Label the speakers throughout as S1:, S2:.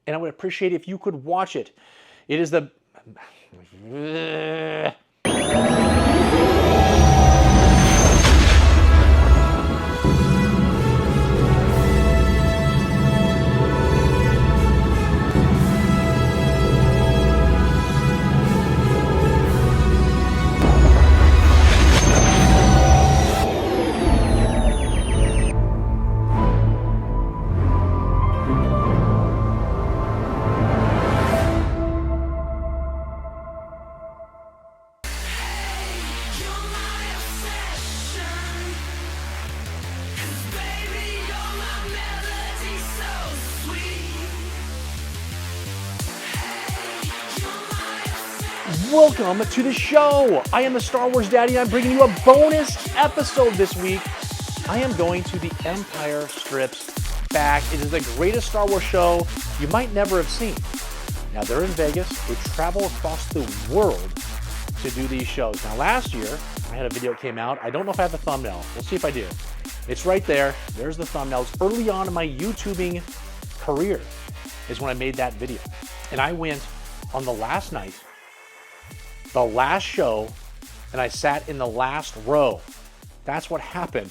S1: and I would appreciate it if you could watch it. It is the... Welcome to the show. I am the Star Wars Daddy, and I'm bringing you a bonus episode this week. I am going to The Empire Strips Back. It is the greatest Star Wars show you might never have seen. Now, they're in Vegas. They travel across the world to do these shows. Now, last year, I had a video that came out. I don't know if I have the thumbnail. We'll see if I do. It's right there. There's the thumbnail. It's early on in my YouTubing career is when I made that video. And I went on the last night, the last show, and I sat in the last row. That's what happened,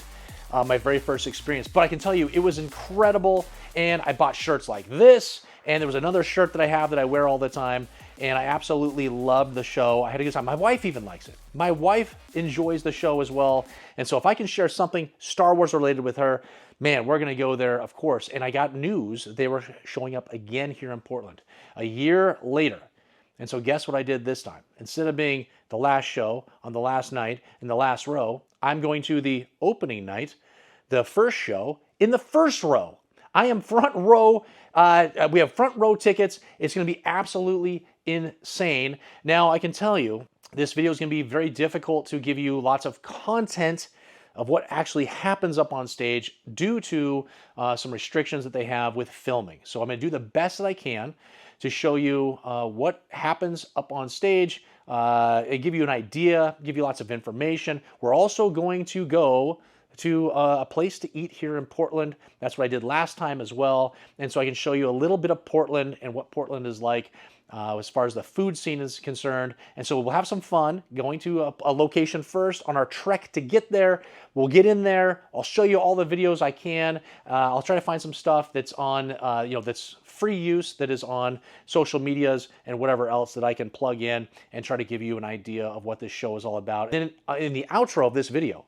S1: my very first experience. But I can tell you, it was incredible, and I bought shirts like this, and there was another shirt that I have that I wear all the time, and I absolutely loved the show. I had a good time. My wife even likes it. My wife enjoys the show as well, and so if I can share something Star Wars related with her, man, we're gonna go there, of course. And I got news, they were showing up again here in Portland, a year later. And so guess what I did this time? Instead of being the last show on the last night in the last row, I'm going to the opening night, the first show in the first row. I am front row. We have front row tickets. It's going to be absolutely insane. Now, I can tell you, this video is going to be very difficult to give you lots of content of what actually happens up on stage due to some restrictions that they have with filming. So I'm going to do the best that I can to show you what happens up on stage, and give you an idea, give you lots of information. We're also going to go to a place to eat here in Portland. That's what I did last time as well. And so I can show you a little bit of Portland and what Portland is like as far as the food scene is concerned. And so we'll have some fun going to a location first on our trek to get there. We'll get in there. I'll show you all the videos I can. I'll try to find some stuff that's on, that's free use, that is on social medias and whatever else that I can plug in and try to give you an idea of what this show is all about. And in the outro of this video,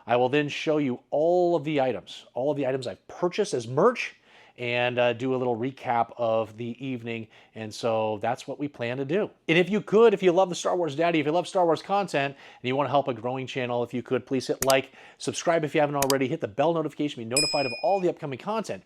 S1: I will then show you all of the items I've purchased as merch, and do a little recap of the evening. And so that's what we plan to do. And if you love the Star Wars Daddy, if you love Star Wars content, and you want to help a growing channel, if you could, please hit like, subscribe if you haven't already, hit the bell notification, be notified of all the upcoming content.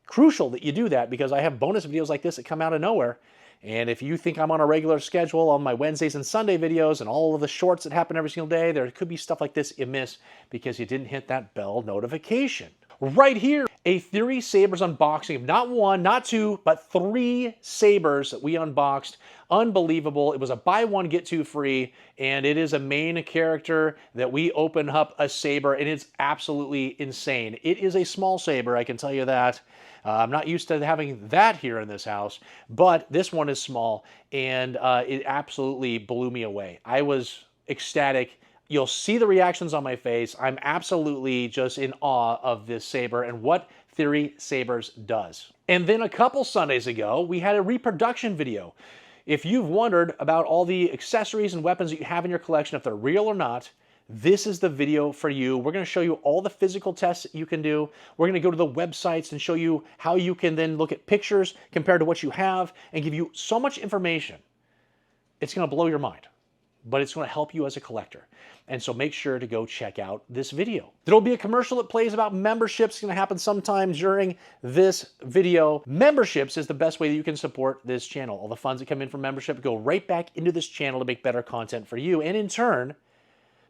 S1: Crucial that you do that, because I have bonus videos like this that come out of nowhere. And if you think I'm on a regular schedule on my Wednesdays and Sunday videos and all of the shorts that happen every single day, there could be stuff like this you miss because you didn't hit that bell notification. Right here, a Theory Sabers unboxing of not one, not two, but 3 sabers that we unboxed. Unbelievable. It was a buy one, get 2 free, and it is a main character that we open up a saber, and it's absolutely insane. It is a small saber, I can tell you that. I'm not used to having that here in this house, but this one is small, and it absolutely blew me away. I was ecstatic. You'll see the reactions on my face. I'm absolutely just in awe of this saber and what Theory Sabers does. And then a couple Sundays ago, we had a reproduction video. If you've wondered about all the accessories and weapons that you have in your collection, if they're real or not, this is the video for you. We're going to show you all the physical tests that you can do. We're going to go to the websites and show you how you can then look at pictures compared to what you have and give you so much information. It's going to blow your mind, but it's going to help you as a collector. And so make sure to go check out this video. There'll be a commercial that plays about memberships. It's going to happen sometime during this video. Memberships is the best way that you can support this channel. All the funds that come in from membership go right back into this channel to make better content for you. And in turn,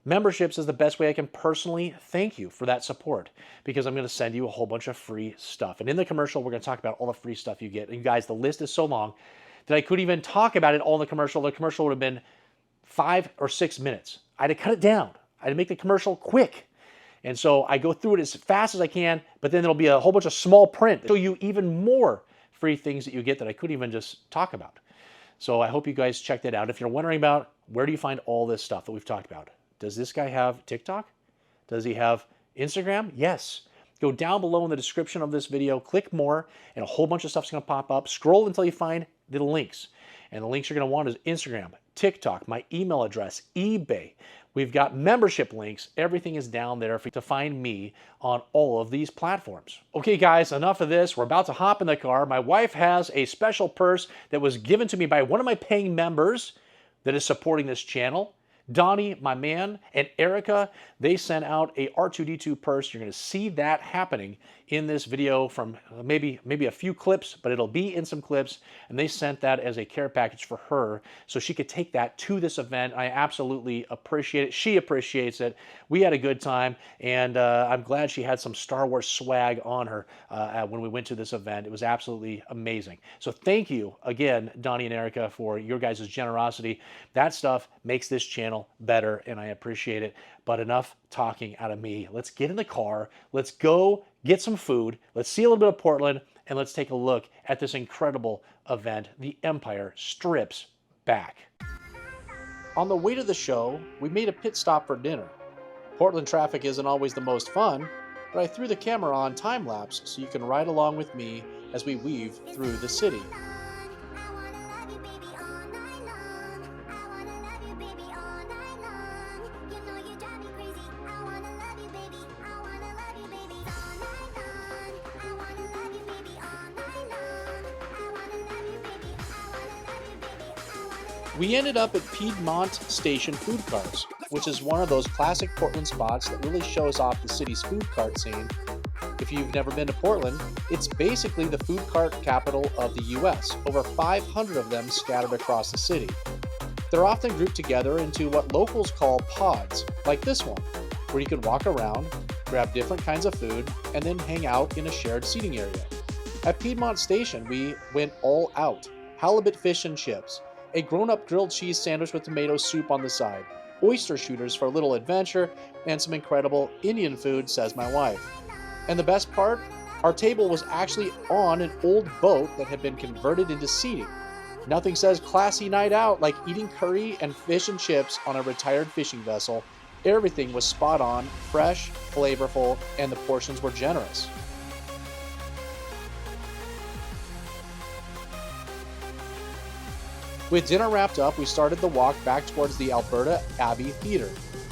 S1: memberships is the best way I can personally thank you for that support, because I'm going to send you a whole bunch of free stuff. And in the commercial, we're going to talk about all the free stuff you get. And you guys, the list is so long that I couldn't even talk about it all in the commercial. The commercial would have been 5 or 6 minutes. I had to cut it down. I had to make the commercial quick. And so I go through it as fast as I can, but then there'll be a whole bunch of small print to show you even more free things that you get that I couldn't even just talk about. So I hope you guys check that out. If you're wondering about where do you find all this stuff that we've talked about, does this guy have TikTok? Does he have Instagram? Yes. Go down below in the description of this video, click more, and a whole bunch of stuff's going to pop up. Scroll until you find the links. And the links you're going to want is Instagram, TikTok, my email address, eBay. We've got membership links. Everything is down there for you to find me on all of these platforms. Okay, guys, enough of this. We're about to hop in the car. My wife has a special purse that was given to me by one of my paying members that is supporting this channel. Donnie, my man, and Erica, they sent out a R2-D2 purse. You're going to see that happening in this video from maybe a few clips, but it'll be in some clips. And they sent that as a care package for her so she could take that to this event. I absolutely appreciate it. She appreciates it. We had a good time, and I'm glad she had some Star Wars swag on her when we went to this event. It was absolutely amazing. So thank you again, Donnie and Erica, for your guys' generosity. That stuff makes this channel better, and I appreciate it. But enough talking out of me. Let's get in the car. Let's go get some food. Let's see a little bit of Portland, and let's take a look at this incredible event, The Empire Strips Back. On the way to the show, we made a pit stop for dinner. Portland traffic isn't always the most fun, but I threw the camera on time-lapse so you can ride along with me as we weave through the city. We ended up at Piedmont Station Food Carts, which is one of those classic Portland spots that really shows off the city's food cart scene. If you've never been to Portland, it's basically the food cart capital of the US, over 500 of them scattered across the city. They're often grouped together into what locals call pods, like this one, where you can walk around, grab different kinds of food, and then hang out in a shared seating area. At Piedmont Station, we went all out. Halibut fish and chips, a grown-up grilled cheese sandwich with tomato soup on the side, oyster shooters for a little adventure, and some incredible Indian food, says my wife. And the best part? Our table was actually on an old boat that had been converted into seating. Nothing says classy night out like eating curry and fish and chips on a retired fishing vessel. Everything was spot on, fresh, flavorful, and the portions were generous. With dinner wrapped up, we started the walk back towards the Alberta Abbey Theater,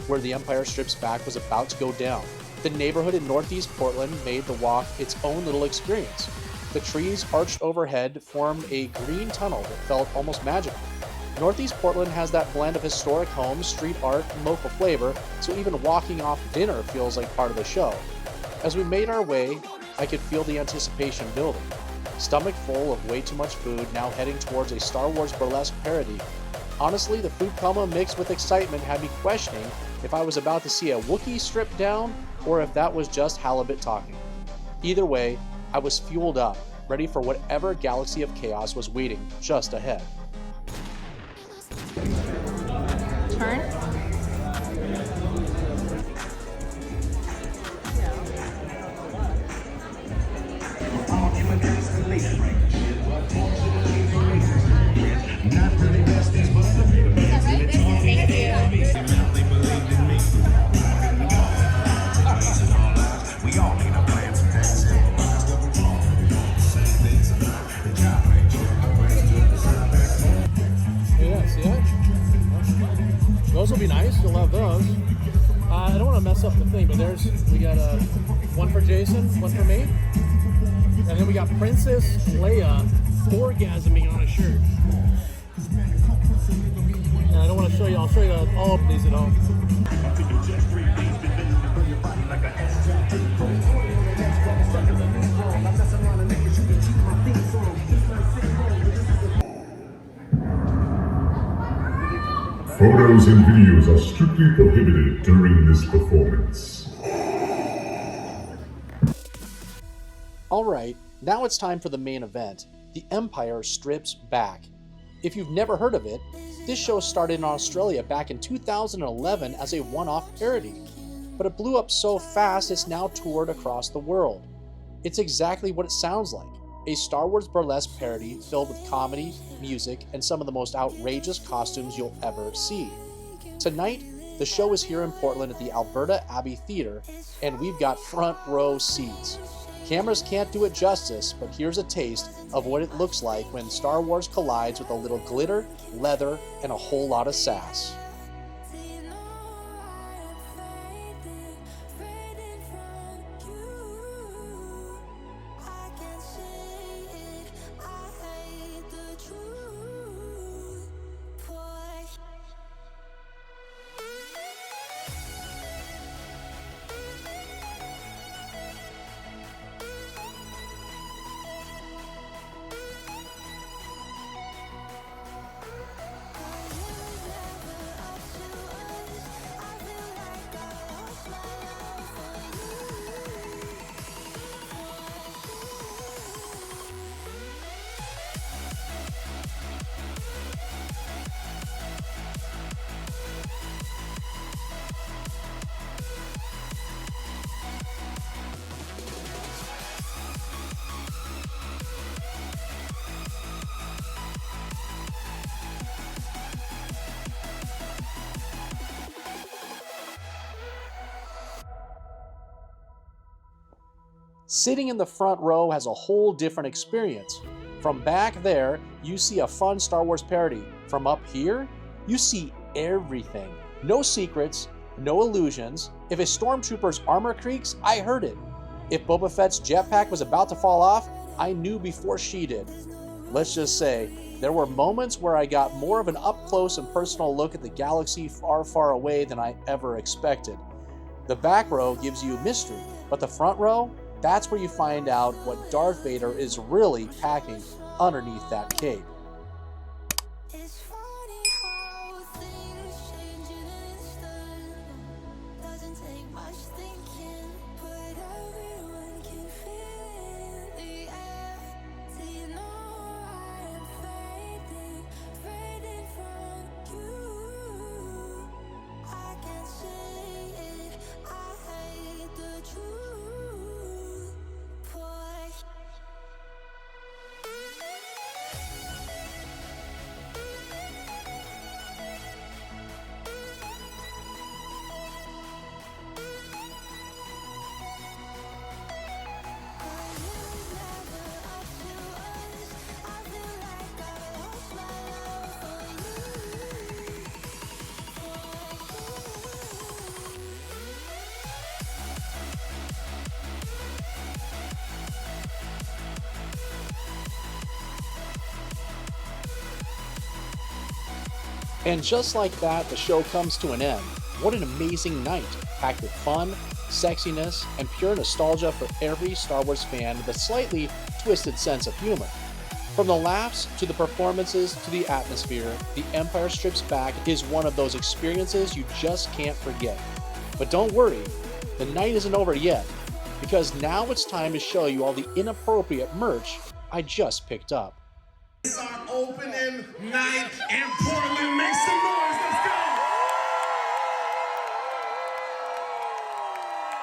S1: where The Empire Strips Back was about to go down. The neighborhood in northeast Portland made the walk its own little experience. The trees arched overhead formed a green tunnel that felt almost magical. Northeast Portland has that blend of historic homes, street art, and local flavor, so even walking off dinner feels like part of the show. As we made our way, I could feel the anticipation building. Stomach full of way too much food, now heading towards a Star Wars burlesque parody. Honestly, the food coma mixed with excitement had me questioning if I was about to see a Wookiee strip down or if that was just halibut talking. Either way, I was fueled up, ready for whatever galaxy of chaos was waiting just ahead.
S2: Turn.
S1: Those will be nice. You'll love those. I don't want to mess up the thing, but we got one for Jason, one for me, and then we got Princess Leia orgasming on a shirt. And I don't want to show you. I'll show you all of these at home.
S3: Photos and videos are strictly prohibited during this performance.
S1: Alright, now it's time for the main event, The Empire Strips Back. If you've never heard of it, this show started in Australia back in 2011 as a one-off parody, but it blew up so fast it's now toured across the world. It's exactly what it sounds like. a Star Wars burlesque parody filled with comedy, music, and some of the most outrageous costumes you'll ever see. Tonight, the show is here in Portland at the Alberta Abbey Theater, and we've got front row seats. Cameras can't do it justice, but here's a taste of what it looks like when Star Wars collides with a little glitter, leather, and a whole lot of sass. Sitting in the front row has a whole different experience. From back there, you see a fun Star Wars parody. From up here, you see everything. No secrets, no illusions. If a stormtrooper's armor creaks, I heard it. If Boba Fett's jetpack was about to fall off, I knew before she did. Let's just say, there were moments where I got more of an up-close and personal look at the galaxy far, far away than I ever expected. The back row gives you mystery, but the front row, that's where you find out what Darth Vader is really packing underneath that cape.
S4: It's funny how things change in an instant. Doesn't take much thinking, but everyone can feel the air. Do you know I'm fading from you? I can't say it, I hate the truth, boy.
S1: And just like that, the show comes to an end. What an amazing night, packed with fun, sexiness, and pure nostalgia for every Star Wars fan with a slightly twisted sense of humor. From the laughs to the performances to the atmosphere, The Empire Strikes Back is one of those experiences you just can't forget. But don't worry, the night isn't over yet, because now it's time to show you all the inappropriate merch I just picked up.
S5: It's our opening night in Portland. Make some noise. Let's go.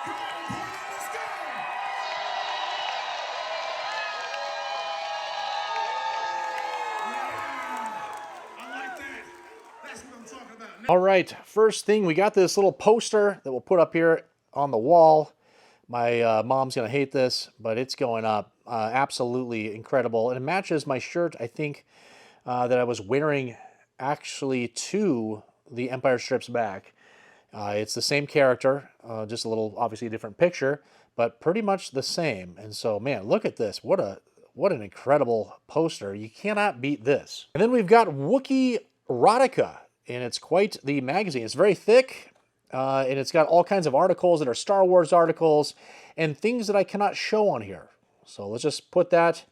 S5: Come on, Portland. Let's go. Yeah. I like that. That's what I'm talking about.
S1: All right, first thing, we got this little poster that we'll put up here on the wall. My mom's going to hate this, but it's going up. Absolutely incredible. And it matches my shirt, I think, that I was wearing actually to The Empire Strikes Back. It's the same character, just a little, obviously, different picture, but pretty much the same. And so, man, look at this. What an incredible poster. You cannot beat this. And then we've got Wookiee Erotica, and it's quite the magazine. It's very thick. And it's got all kinds of articles that are Star Wars articles and things that I cannot show on here. So let's just put that,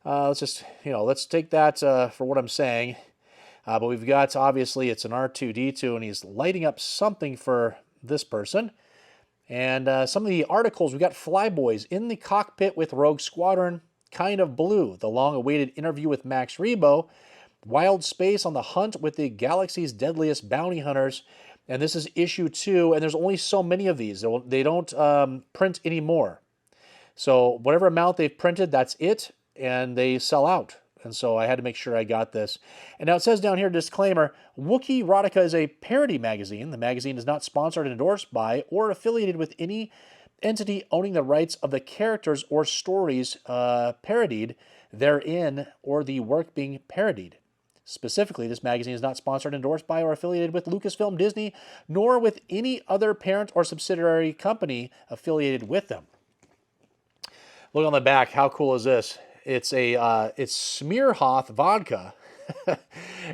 S1: let's take that for what I'm saying. But we've got, obviously, it's an R2-D2, and he's lighting up something for this person. And some of the articles, we've got Flyboys in the cockpit with Rogue Squadron, Kind of Blue, the long-awaited interview with Max Rebo, Wild Space on the hunt with the galaxy's deadliest bounty hunters. And this is issue 2, and there's only so many of these. They don't print anymore. So whatever amount they've printed, that's it. and they sell out. And so I had to make sure I got this. And now it says down here, disclaimer, Wookiee Erotica is a parody magazine. The magazine is not sponsored, endorsed by, or affiliated with any entity owning the rights of the characters or stories parodied therein or the work being parodied. Specifically, this magazine is not sponsored, endorsed by, or affiliated with Lucasfilm, Disney, nor with any other parent or subsidiary company affiliated with them. Look on the back. How cool is this? It's Smearhoth vodka.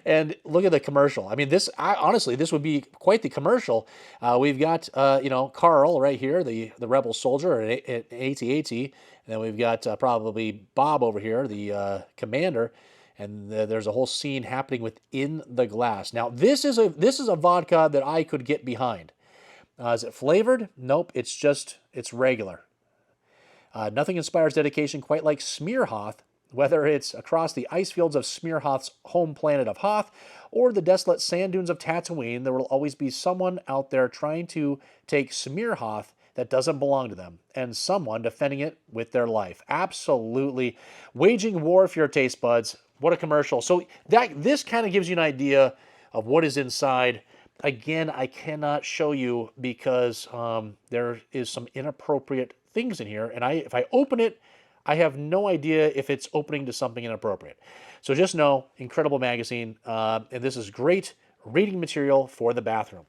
S1: And look at the commercial. I mean, honestly, this would be quite the commercial. We've got, Carl right here, the rebel soldier at AT-AT. And then we've got probably Bob over here, the commander. And there's a whole scene happening within the glass. Now, this is a vodka that I could get behind. Is it flavored? Nope, it's regular. Nothing inspires dedication quite like Smearhoth, whether it's across the ice fields of Smearhoth's home planet of Hoth or the desolate sand dunes of Tatooine. There will always be someone out there trying to take Smearhoth that doesn't belong to them, and someone defending it with their life. Absolutely. Waging war for your taste buds. What a commercial. So this kind of gives you an idea of what is inside. Again, I cannot show you because there is some inappropriate things in here, and if I open it, I have no idea if it's opening to something inappropriate. So just know, incredible magazine, and this is great reading material for the bathroom.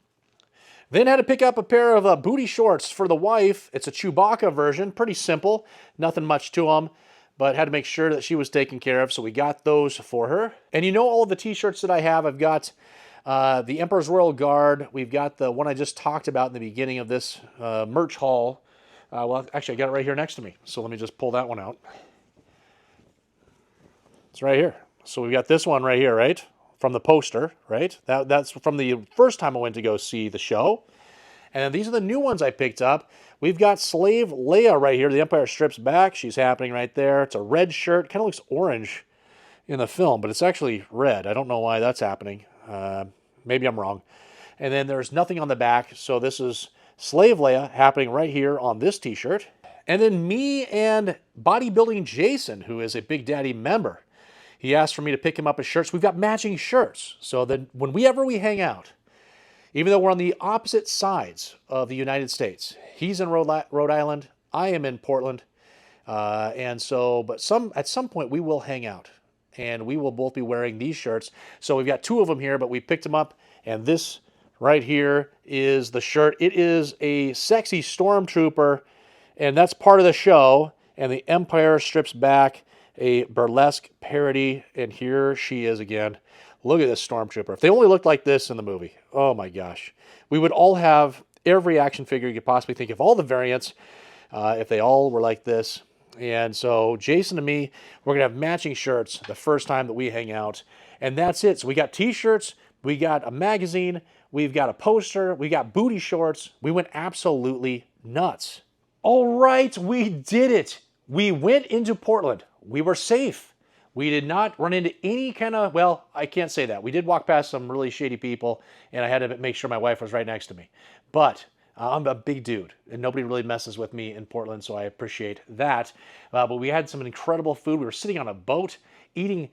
S1: Then had to pick up a pair of booty shorts for the wife. It's a Chewbacca version, pretty simple, nothing much to them, but had to make sure that she was taken care of, so we got those for her. And you know all of the t-shirts that I have, I've got the Emperor's Royal Guard. We've got the one I just talked about in the beginning of this merch haul. Well, actually, I got it right here next to me, so let me just pull that one out. It's right here. So we've got this one right here, right? From the poster, right? That's from the first time I went to go see the show. And these are the new ones I picked up. We've got Slave Leia right here. The Empire strips back. She's happening right there. It's a red shirt. Kind of looks orange in the film, but it's actually red. I don't know why that's happening. Maybe I'm wrong. And then there's nothing on the back. So this is Slave Leia happening right here on this t-shirt. And then me and Bodybuilding Jason, who is a Big Daddy member. He asked for me to pick him up his shirts. We've got matching shirts. So that whenever we hang out, even though we're on the opposite sides of the United States, he's in Rhode Island, I am in Portland. But at some point we will hang out and we will both be wearing these shirts. So we've got two of them here, but we picked them up, and this right here is the shirt. It is a sexy stormtrooper, and that's part of the show. And the Empire strips back, a burlesque parody, and here she is again. Look at this stormtrooper. If they only looked like this in the movie, oh my gosh. We would all have every action figure you could possibly think of, all the variants, if they all were like this. And so Jason and me, we're going to have matching shirts the first time that we hang out. And that's it. So we got t-shirts, we got a magazine, we've got a poster, we got booty shorts. We went absolutely nuts. All right, we did it. We went into Portland. We were safe. We did not run into any kind of, well, I can't say that. We did walk past some really shady people, and I had to make sure my wife was right next to me. But I'm a big dude, and nobody really messes with me in Portland, so I appreciate that. But we had some incredible food. We were sitting on a boat eating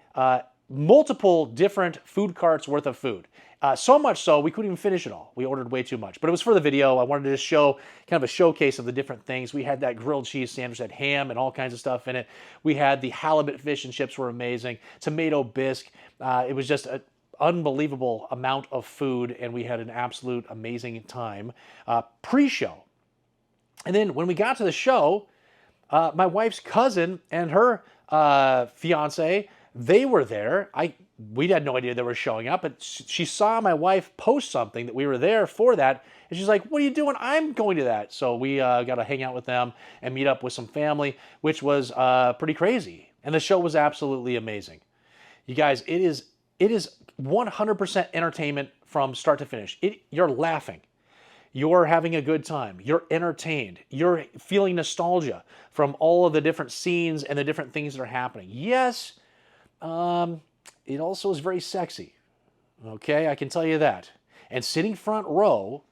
S1: multiple different food carts worth of food. So much so, we couldn't even finish it all. We ordered way too much. But it was for the video. I wanted to just show kind of a showcase of the different things. We had that grilled cheese sandwich, that ham and all kinds of stuff in it. We had the halibut fish and chips were amazing. Tomato bisque. It was just an unbelievable amount of food, and we had an absolute amazing time pre-show. And then when we got to the show, my wife's cousin and her fiance, they were there. We had no idea they were showing up, but she saw my wife post something that we were there for that, and she's like, "What are you doing?" "I'm going to that." So we got to hang out with them and meet up with some family, which was pretty crazy. And the show was absolutely amazing. You guys, it is 100% entertainment from start to finish. You're laughing. You're having a good time. You're entertained. You're feeling nostalgia from all of the different scenes and the different things that are happening. Yes, it also is very sexy. Okay, I can tell you that. And sitting front row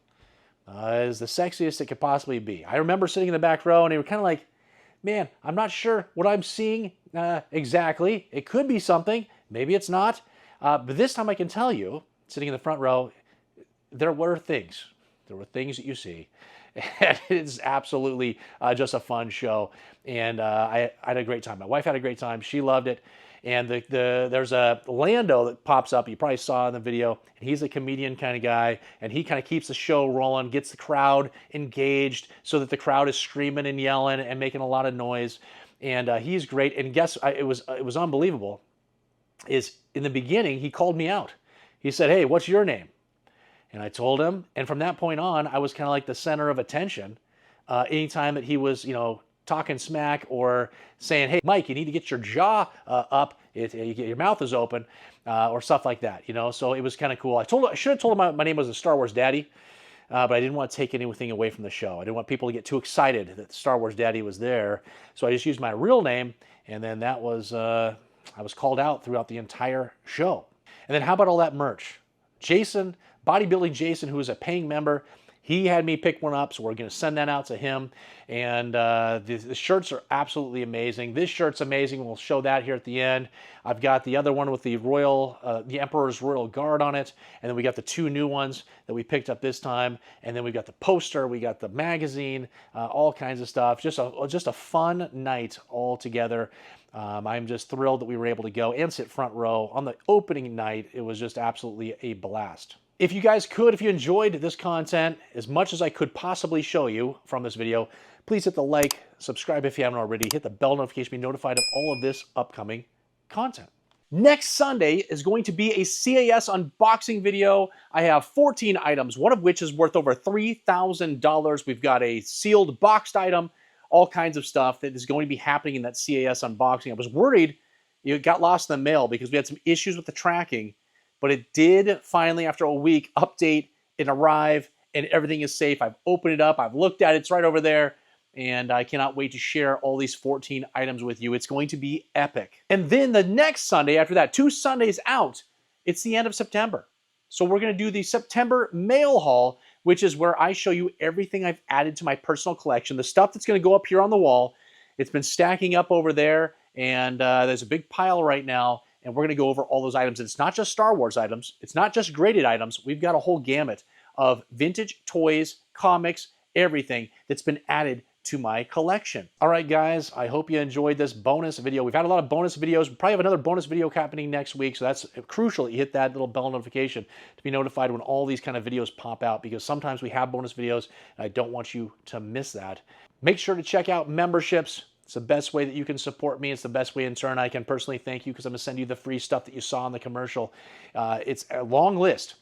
S1: is the sexiest it could possibly be. I remember sitting in the back row, and they were kind of like man, I'm not sure what I'm seeing exactly. It could be something. Maybe it's not. But this time I can tell you, sitting in the front row, there were things. There were things that you see. And it's absolutely just a fun show. And I had a great time. My wife had a great time. She loved it. And there's a Lando that pops up. You probably saw in the video. And he's a comedian kind of guy. And he kind of keeps the show rolling, gets the crowd engaged so that the crowd is screaming and yelling and making a lot of noise. And he's great. And it was unbelievable. Is in the beginning, he called me out. He said, "Hey, what's your name?" And I told him, and from that point on, I was kind of like the center of attention. Anytime that he was, talking smack or saying, "Hey, Mike, you need to get your jaw up, your mouth is open," or stuff like that, So it was kind of cool. I should have told him my name was the Star Wars Daddy, but I didn't want to take anything away from the show. I didn't want people to get too excited that the Star Wars Daddy was there. So I just used my real name, and then that was, I was called out throughout the entire show. And then how about all that merch? Jason, Bodybuilding Jason, who is a paying member, he had me pick one up, so we're going to send that out to him. And the shirts are absolutely amazing. This shirt's amazing. We'll show that here at the end. I've got the other one with the the Emperor's Royal Guard on it. And then we got the two new ones that we picked up this time. And then we got the poster, we got the magazine, all kinds of stuff. Just a fun night all together. I'm just thrilled that we were able to go and sit front row on the opening night. It was just absolutely a blast. If you guys could, if you enjoyed this content as much as I could possibly show you from this video, please hit the like, subscribe if you haven't already, hit the bell notification to be notified of all of this upcoming content. Next Sunday is going to be a CAS unboxing video. I have 14 items, one of which is worth over $3,000. We've got a sealed boxed item, all kinds of stuff that is going to be happening in that CAS unboxing. I was worried it got lost in the mail because we had some issues with the tracking, but it did finally, after a week, update and arrive, and everything is safe. I've opened it up. I've looked at it. It's right over there, and I cannot wait to share all these 14 items with you. It's going to be epic. And then the next Sunday after that, 2 Sundays out, it's the end of September. So we're going to do the September mail haul, which is where I show you everything I've added to my personal collection, the stuff that's going to go up here on the wall. It's been stacking up over there, and there's a big pile right now. And we're going to go over all those items. And it's not just Star Wars items. It's not just graded items. We've got a whole gamut of vintage toys, comics, everything that's been added to my collection. All right, guys, I hope you enjoyed this bonus video. We've had a lot of bonus videos. We probably have another bonus video happening next week. So that's crucial that you hit that little bell notification to be notified when all these kind of videos pop out, because sometimes we have bonus videos and I don't want you to miss that. Make sure to check out memberships. It's the best way that you can support me. It's the best way in turn I can personally thank you, because I'm going to send you the free stuff that you saw in the commercial. It's a long list,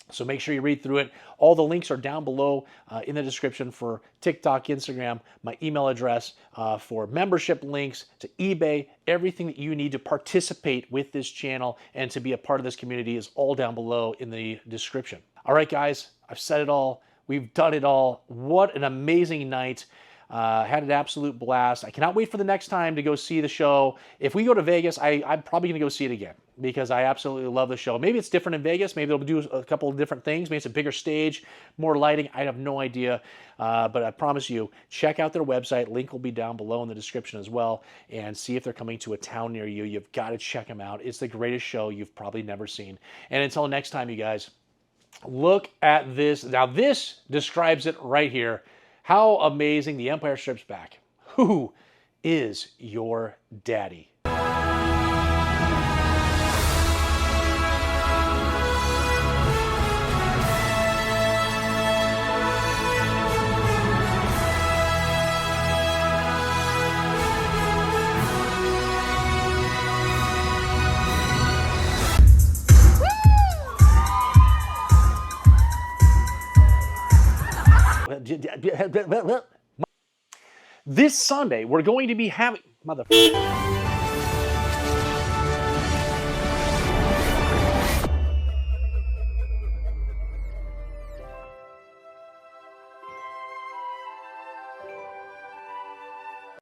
S1: so make sure you read through it. All the links are down below in the description for TikTok, Instagram, my email address, for membership links to eBay. Everything that you need to participate with this channel and to be a part of this community is all down below in the description. All right, guys, I've said it all. We've done it all. What an amazing night. Had an absolute blast. I cannot wait for the next time to go see the show. If we go to Vegas, I'm probably going to go see it again, because I absolutely love the show. Maybe it's different in Vegas. Maybe they'll do a couple of different things. Maybe it's a bigger stage, more lighting. I have no idea. But I promise you, check out their website. Link will be down below in the description as well. And see if they're coming to a town near you. You've got to check them out. It's the greatest show you've probably never seen. And until next time, you guys, look at this. Now, this describes it right here. How amazing. The Empire Strikes Back. Who is your daddy? This Sunday, we're going to be having...